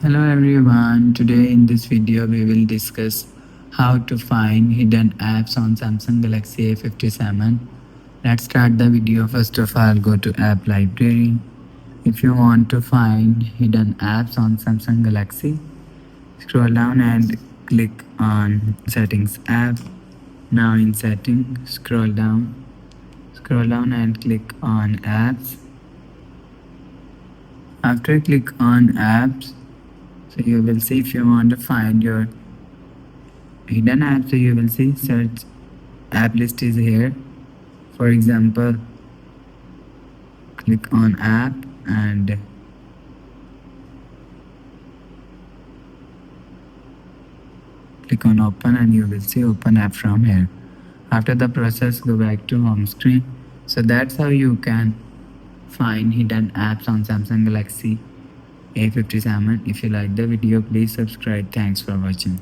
Hello everyone, today in this video we will discuss how to find hidden apps on Samsung Galaxy A57. Let's start the video. First of all, go to app library. If you want to find hidden apps on Samsung Galaxy, scroll down and click on settings app. Now in settings, scroll down and click on apps. After click on apps, so you will see if you want to find your hidden apps, so you will see search app list is here. For example, click on app and click on open and you will see open app from here. After the process, go back to home screen. So that's how you can find hidden apps on Samsung Galaxy A57. If you like the video, please subscribe. Thanks for watching.